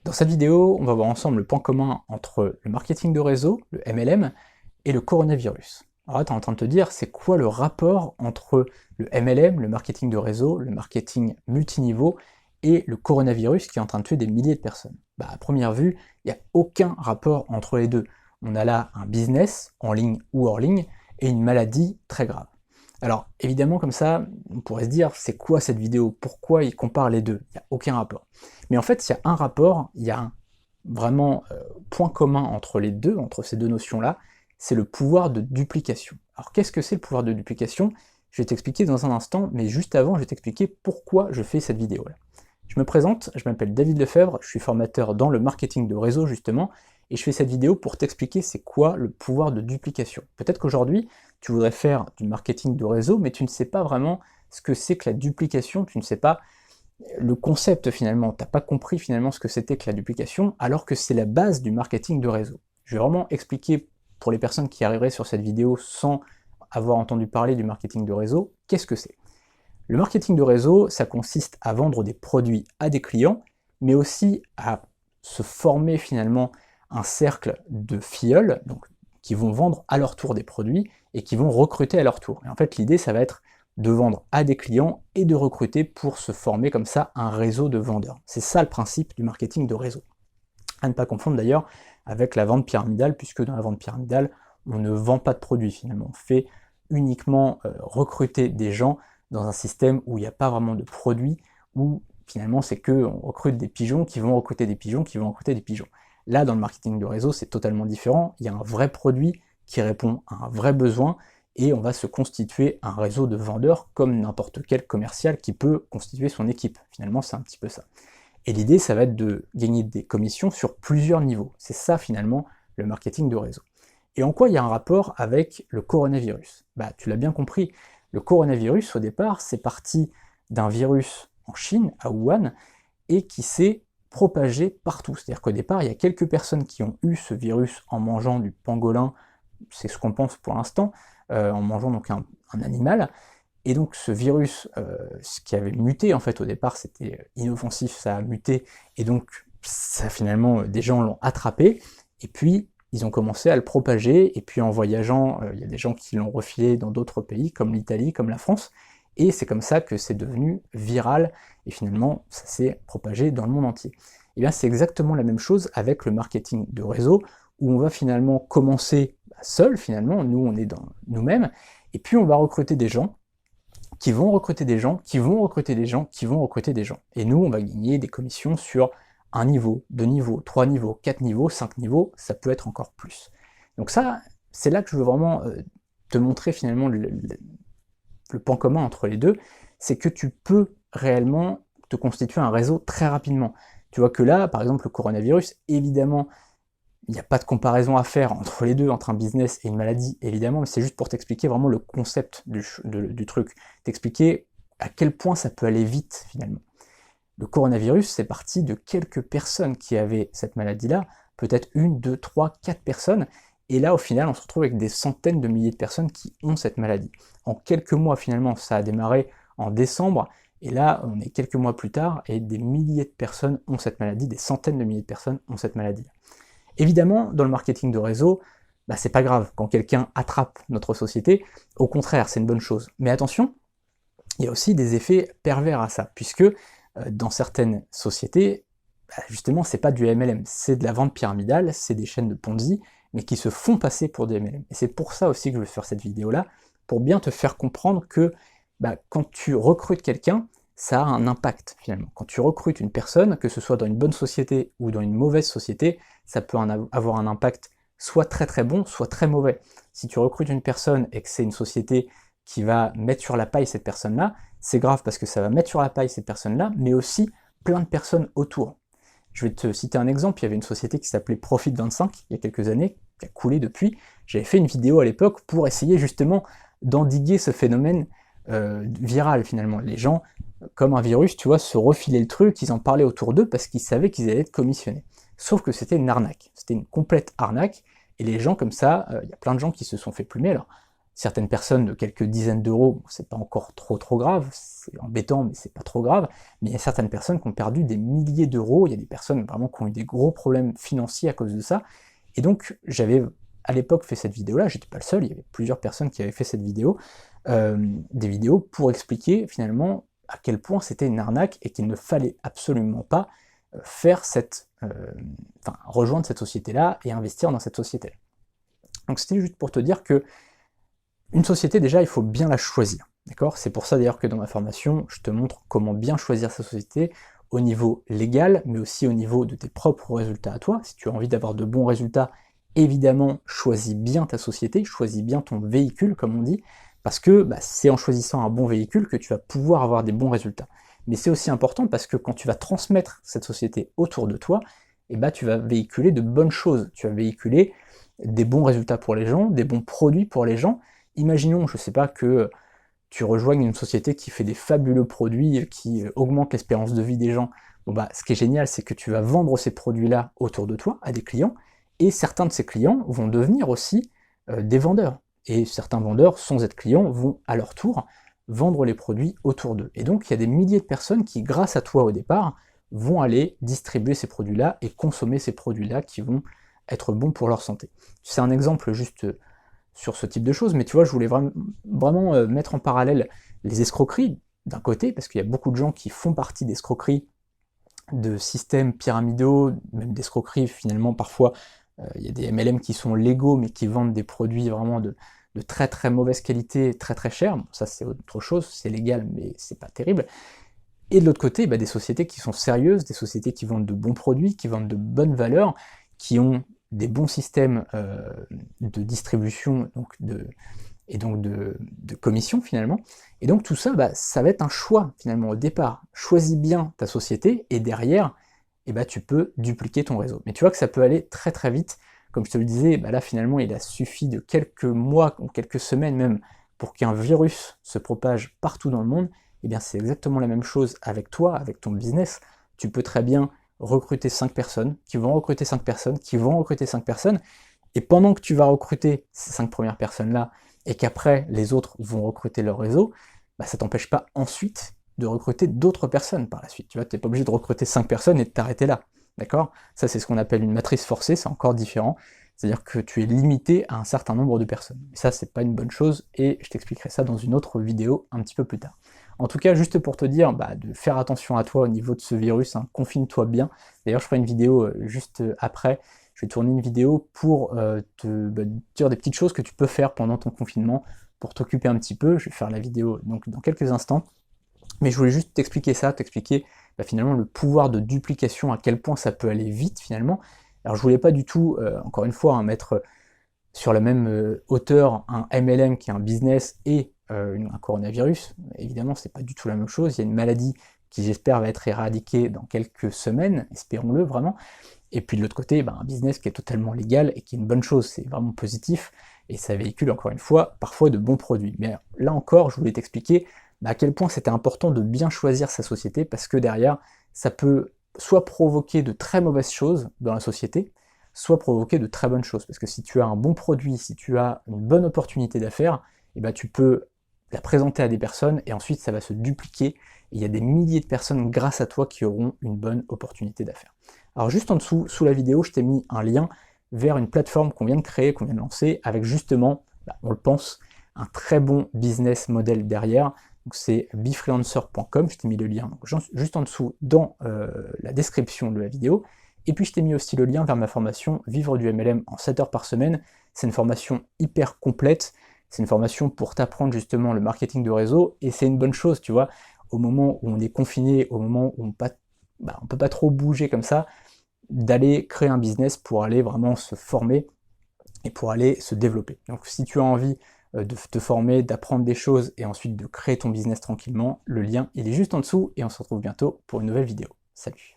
Dans cette vidéo, on va voir ensemble le point commun entre le marketing de réseau, le MLM, et le coronavirus. Alors là, tu es en train de te dire, c'est quoi le rapport entre le MLM, le marketing de réseau, le marketing multiniveau, et le coronavirus qui est en train de tuer des milliers de personnes? Bah, à première vue, il n'y a aucun rapport entre les deux. On a là un business, en ligne ou hors ligne, et une maladie très grave. Alors évidemment comme ça, on pourrait se dire, c'est quoi cette vidéo? Pourquoi il compare les deux? Il n'y a aucun rapport. Mais en fait, il y a un rapport, il y a un vraiment point commun entre les deux, entre ces deux notions-là, c'est le pouvoir de duplication. Alors qu'est-ce que c'est le pouvoir de duplication? Je vais t'expliquer dans un instant, mais juste avant, je vais t'expliquer pourquoi je fais cette vidéo-là. Je me présente, je m'appelle David Lefebvre, je suis formateur dans le marketing de réseau justement, et je fais cette vidéo pour t'expliquer c'est quoi le pouvoir de duplication. Peut-être qu'aujourd'hui, tu voudrais faire du marketing de réseau, mais tu ne sais pas vraiment ce que c'est que la duplication, tu ne sais pas le concept finalement, tu n'as pas compris finalement ce que c'était que la duplication, alors que c'est la base du marketing de réseau. Je vais vraiment expliquer pour les personnes qui arriveraient sur cette vidéo sans avoir entendu parler du marketing de réseau, qu'est-ce que c'est. Le marketing de réseau, ça consiste à vendre des produits à des clients, mais aussi à se former finalement un cercle de filleuls, donc qui vont vendre à leur tour des produits et qui vont recruter à leur tour. Et en fait, l'idée, ça va être de vendre à des clients et de recruter pour se former comme ça un réseau de vendeurs. C'est ça le principe du marketing de réseau. À ne pas confondre d'ailleurs avec la vente pyramidale, puisque dans la vente pyramidale, on ne vend pas de produits finalement. On fait uniquement recruter des gens dans un système où il n'y a pas vraiment de produits, où finalement c'est que on recrute des pigeons qui vont recruter des pigeons qui vont recruter des pigeons. Là, dans le marketing de réseau, c'est totalement différent. Il y a un vrai produit qui répond à un vrai besoin, et on va se constituer un réseau de vendeurs comme n'importe quel commercial qui peut constituer son équipe. Finalement, c'est un petit peu ça. Et l'idée, ça va être de gagner des commissions sur plusieurs niveaux. C'est ça, finalement, le marketing de réseau. Et en quoi il y a un rapport avec le coronavirus? Bah, tu l'as bien compris, le coronavirus, au départ, c'est parti d'un virus en Chine, à Wuhan, et qui s'est propagé partout. C'est-à-dire qu'au départ, il y a quelques personnes qui ont eu ce virus en mangeant du pangolin, c'est ce qu'on pense pour l'instant, en mangeant donc un animal, et donc ce virus, ce qui avait muté en fait au départ, c'était inoffensif, ça a muté, et donc ça finalement, des gens l'ont attrapé, et puis ils ont commencé à le propager, et puis en voyageant, il y a des gens qui l'ont refilé dans d'autres pays, comme l'Italie, comme la France, et c'est comme ça que c'est devenu viral, et finalement ça s'est propagé dans le monde entier. Et bien c'est exactement la même chose avec le marketing de réseau, où on va finalement commencer seul finalement, nous on est dans nous-mêmes, et puis on va recruter des gens, qui vont recruter des gens, qui vont recruter des gens, qui vont recruter des gens. Et nous on va gagner des commissions sur un niveau, deux niveaux, trois niveaux, quatre niveaux, cinq niveaux, ça peut être encore plus. Donc ça, c'est là que je veux vraiment te montrer finalement le point commun entre les deux, c'est que tu peux réellement te constituer un réseau très rapidement. Tu vois que là, par exemple, le coronavirus, évidemment, il n'y a pas de comparaison à faire entre les deux, entre un business et une maladie, évidemment, mais c'est juste pour t'expliquer vraiment le concept du truc, t'expliquer à quel point ça peut aller vite, finalement. Le coronavirus, c'est parti de quelques personnes qui avaient cette maladie-là, peut-être une, deux, trois, quatre personnes, et là, au final, on se retrouve avec des centaines de milliers de personnes qui ont cette maladie. En quelques mois, finalement, ça a démarré en décembre, et là, on est quelques mois plus tard, et des milliers de personnes ont cette maladie, des centaines de milliers de personnes ont cette maladie. Évidemment, dans le marketing de réseau, bah, c'est pas grave quand quelqu'un attrape notre société, au contraire, c'est une bonne chose. Mais attention, il y a aussi des effets pervers à ça, puisque dans certaines sociétés, bah, justement, c'est pas du MLM, c'est de la vente pyramidale, c'est des chaînes de Ponzi, mais qui se font passer pour des MLM. Et c'est pour ça aussi que je vais faire cette vidéo-là, pour bien te faire comprendre que bah, quand tu recrutes quelqu'un, ça a un impact finalement. Quand tu recrutes une personne, que ce soit dans une bonne société ou dans une mauvaise société, ça peut avoir un impact soit très très bon, soit très mauvais. Si tu recrutes une personne et que c'est une société qui va mettre sur la paille cette personne-là, c'est grave parce que ça va mettre sur la paille cette personne-là, mais aussi plein de personnes autour. Je vais te citer un exemple, il y avait une société qui s'appelait Profit25 il y a quelques années, qui a coulé depuis. J'avais fait une vidéo à l'époque pour essayer justement d'endiguer ce phénomène viral finalement. Les gens, comme un virus, tu vois, se refilaient le truc, ils en parlaient autour d'eux parce qu'ils savaient qu'ils allaient être commissionnés. Sauf que c'était une arnaque, c'était une complète arnaque, et les gens comme ça, il y a plein de gens qui se sont fait plumer. Alors, certaines personnes de quelques dizaines d'euros, bon, c'est pas encore trop grave, c'est embêtant, mais c'est pas trop grave, mais il y a certaines personnes qui ont perdu des milliers d'euros, il y a des personnes vraiment qui ont eu des gros problèmes financiers à cause de ça, et donc j'avais à l'époque fait cette vidéo-là, j'étais pas le seul, il y avait plusieurs personnes qui avaient fait cette vidéo, des vidéos pour expliquer finalement à quel point c'était une arnaque et qu'il ne fallait absolument pas faire rejoindre cette société-là et investir dans cette société-là. Donc c'était juste pour te dire que une société, déjà, il faut bien la choisir, d'accord? C'est pour ça d'ailleurs que dans ma formation, je te montre comment bien choisir sa société au niveau légal, mais aussi au niveau de tes propres résultats à toi. Si tu as envie d'avoir de bons résultats, évidemment, choisis bien ta société, choisis bien ton véhicule, comme on dit, parce que c'est en choisissant un bon véhicule que tu vas pouvoir avoir des bons résultats. Mais c'est aussi important parce que quand tu vas transmettre cette société autour de toi, tu vas véhiculer de bonnes choses, tu vas véhiculer des bons résultats pour les gens, des bons produits pour les gens. Imaginons, je sais pas, que tu rejoignes une société qui fait des fabuleux produits, qui augmentent l'espérance de vie des gens. Ce qui est génial, c'est que tu vas vendre ces produits-là autour de toi, à des clients, et certains de ces clients vont devenir aussi des vendeurs. Et certains vendeurs, sans être clients, vont à leur tour vendre les produits autour d'eux. Et donc il y a des milliers de personnes qui, grâce à toi au départ, vont aller distribuer ces produits-là et consommer ces produits-là qui vont être bons pour leur santé. C'est un exemple juste sur ce type de choses, mais tu vois, je voulais vraiment mettre en parallèle les escroqueries d'un côté, parce qu'il y a beaucoup de gens qui font partie d'escroqueries, de systèmes pyramidaux, même d'escroqueries finalement parfois, il y a des MLM qui sont légaux, mais qui vendent des produits vraiment de très très mauvaise qualité, très très cher. Bon, ça c'est autre chose, c'est légal, mais c'est pas terrible. Et de l'autre côté, des sociétés qui sont sérieuses, des sociétés qui vendent de bons produits, qui vendent de bonnes valeurs, qui ont des bons systèmes de distribution et donc de commission finalement. Et donc tout ça, ça va être un choix finalement au départ. Choisis bien ta société et derrière, tu peux dupliquer ton réseau. Mais tu vois que ça peut aller très très vite. Comme je te le disais, là finalement il a suffi de quelques mois ou quelques semaines même pour qu'un virus se propage partout dans le monde. Et bien c'est exactement la même chose avec toi, avec ton business. Tu peux très bien recruter 5 personnes, qui vont recruter 5 personnes, qui vont recruter 5 personnes, et pendant que tu vas recruter ces 5 premières personnes-là, et qu'après les autres vont recruter leur réseau, ça t'empêche pas ensuite de recruter d'autres personnes par la suite. Tu vois, t'es pas obligé de recruter 5 personnes et de t'arrêter là, d'accord? Ça c'est ce qu'on appelle une matrice forcée, c'est encore différent, c'est-à-dire que tu es limité à un certain nombre de personnes. Et ça c'est pas une bonne chose, et je t'expliquerai ça dans une autre vidéo un petit peu plus tard. En tout cas, juste pour te dire de faire attention à toi au niveau de ce virus, confine-toi bien. D'ailleurs, je ferai une vidéo juste après. Je vais tourner une vidéo pour te dire des petites choses que tu peux faire pendant ton confinement pour t'occuper un petit peu. Je vais faire la vidéo donc dans quelques instants. Mais je voulais juste t'expliquer ça, t'expliquer finalement le pouvoir de duplication, à quel point ça peut aller vite finalement. Alors je voulais pas du tout, encore une fois, mettre sur la même hauteur un MLM qui est un business et un coronavirus. Évidemment, c'est pas du tout la même chose. Il y a une maladie qui, j'espère, va être éradiquée dans quelques semaines, espérons-le vraiment. Et puis de l'autre côté, un business qui est totalement légal et qui est une bonne chose, c'est vraiment positif, et ça véhicule encore une fois, parfois de bons produits. Mais là encore, je voulais t'expliquer à quel point c'était important de bien choisir sa société, parce que derrière, ça peut soit provoquer de très mauvaises choses dans la société, soit provoquer de très bonnes choses. Parce que si tu as un bon produit, si tu as une bonne opportunité d'affaires, tu peux la présenter à des personnes, et ensuite ça va se dupliquer, et il y a des milliers de personnes grâce à toi qui auront une bonne opportunité d'affaires. Alors juste en dessous, sous la vidéo, je t'ai mis un lien vers une plateforme qu'on vient de créer, qu'on vient de lancer, avec justement, on le pense, un très bon business model derrière. Donc c'est befreelancer.com, je t'ai mis le lien donc juste en dessous dans la description de la vidéo. Et puis je t'ai mis aussi le lien vers ma formation Vivre du MLM en 7 heures par semaine. C'est une formation hyper complète, c'est une formation pour t'apprendre justement le marketing de réseau, et c'est une bonne chose, tu vois, au moment où on est confiné, au moment où on peut pas trop bouger comme ça, d'aller créer un business pour aller vraiment se former et pour aller se développer. Donc si tu as envie de te former, d'apprendre des choses et ensuite de créer ton business tranquillement, le lien il est juste en dessous, et on se retrouve bientôt pour une nouvelle vidéo. Salut!